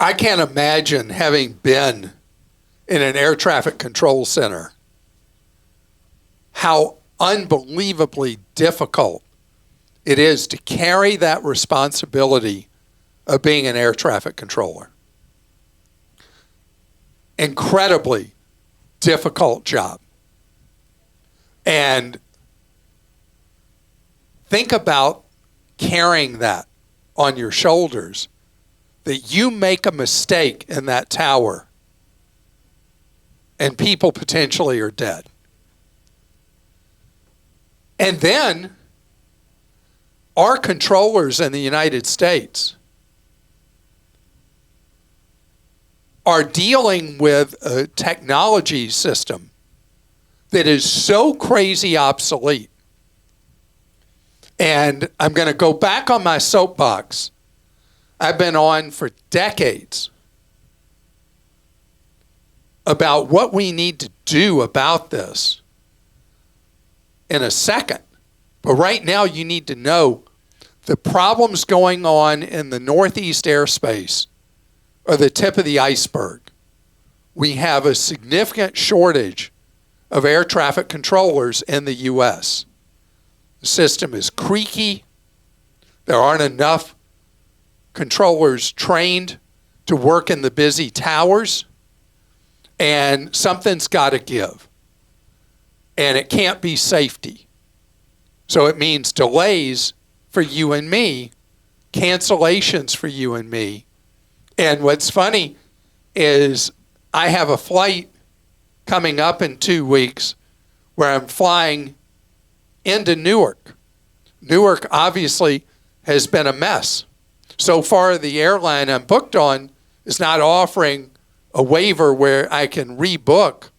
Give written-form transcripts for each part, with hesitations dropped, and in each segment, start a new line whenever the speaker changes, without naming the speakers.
I can't imagine having been in an air traffic control center how unbelievably difficult it is to carry that responsibility of being an air traffic controller. Incredibly difficult job. And think about carrying that on your shoulders, that you make a mistake in that tower and people potentially are dead. And then our controllers in the United States are dealing with a technology system that is so crazy obsolete. And I'm going to go back on my soapbox. I've been on for decades about what we need to do about this in a second. But right now you need to know the problems going on in the Northeast airspace are the tip of the iceberg. We have a significant shortage of air traffic controllers in the U.S. The system is creaky. There aren't enough controllers trained to work in the busy towers. And something's got to give. And it can't be safety. So it means delays for you and me, cancellations for you and me. And what's funny is I have a flight coming up in 2 weeks where I'm flying into Newark. Newark obviously has been a mess. So far, the airline I'm booked on is not offering a waiver where I can rebook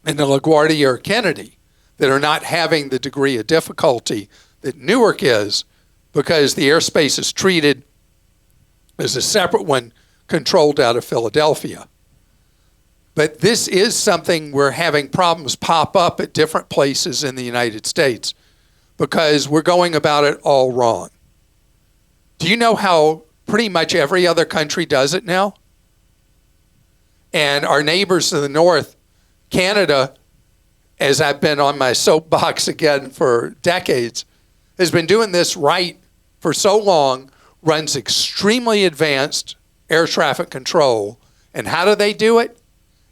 in the LaGuardia or Kennedy that are not having the degree of difficulty that Newark is, because the airspace is treated as a separate one controlled out of Philadelphia. But this is something we're having problems pop up at different places in the United States because we're going about it all wrong. Do you know how pretty much every other country does it now? And our neighbors to the north, Canada, as I've been on my soapbox again for decades, has been doing this right for so long, runs extremely advanced air traffic control. And how do they do it?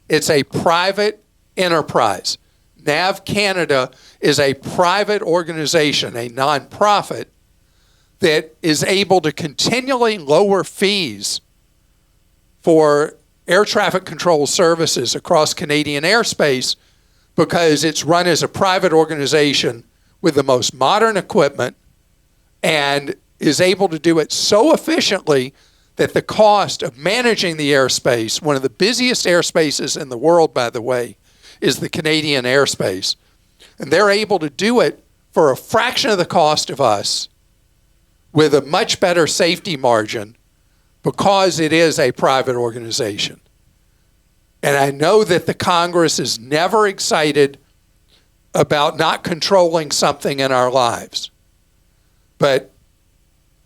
It's a private enterprise. NAV Canada is a private organization, a nonprofit, that is able to continually lower fees for air traffic control services across Canadian airspace because it's run as a private organization with the most modern equipment and is able to do it so efficiently that the cost of managing the airspace, one of the busiest airspaces in the world, by the way, is the Canadian airspace. And they're able to do it for a fraction of the cost of us with a much better safety margin because it is a private organization. And I know that the Congress is never excited about not controlling something in our lives. But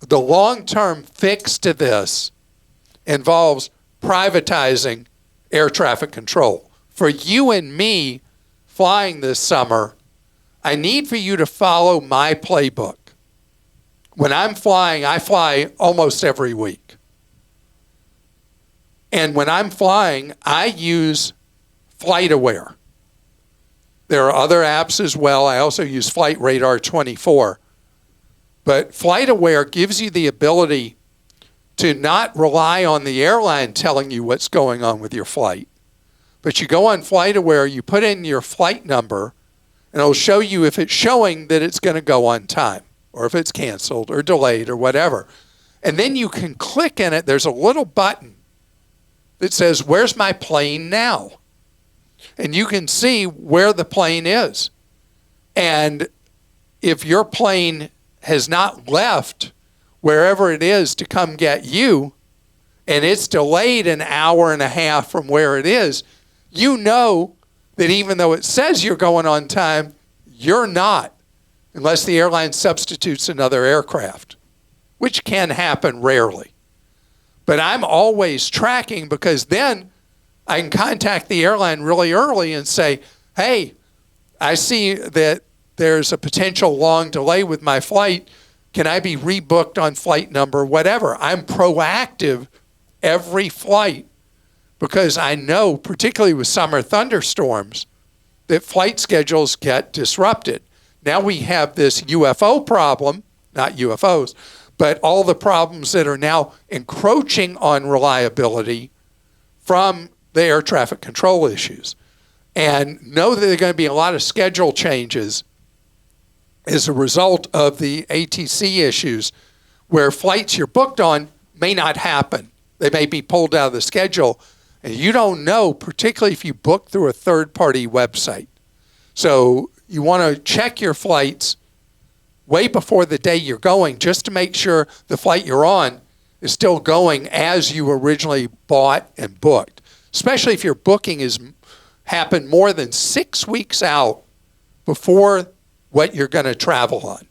the long-term fix to this involves privatizing air traffic control. For you and me flying this summer, I need for you to follow my playbook. When I'm flying, I fly almost every week. And when I'm flying, I use FlightAware. There are other apps as well. I also use Flight Radar 24. But FlightAware gives you the ability to not rely on the airline telling you what's going on with your flight. But you go on FlightAware, you put in your flight number, and it'll show you if it's showing that it's going to go on time, or if it's canceled or delayed or whatever. And then you can click in it. There's a little button that says, "Where's my plane now?" And you can see where the plane is. And if your plane has not left wherever it is to come get you, and it's delayed an hour and a half from where it is, you know that even though it says you're going on time, you're not, unless the airline substitutes another aircraft, which can happen rarely. But I'm always tracking, because then I can contact the airline really early and say, hey, I see that there's a potential long delay with my flight. Can I be rebooked on flight number whatever? I'm proactive every flight, because I know, particularly with summer thunderstorms, that flight schedules get disrupted. Now we have this UFO problem, not UFOs, but all the problems that are now encroaching on reliability from the air traffic control issues. And know that there are going to be a lot of schedule changes as a result of the ATC issues, where flights you're booked on may not happen. They may be pulled out of the schedule, and you don't know, particularly if you book through a third-party website. So you want to check your flights way before the day you're going, just to make sure the flight you're on is still going as you originally bought and booked, especially if your booking has happened more than 6 weeks out before what you're going to travel on.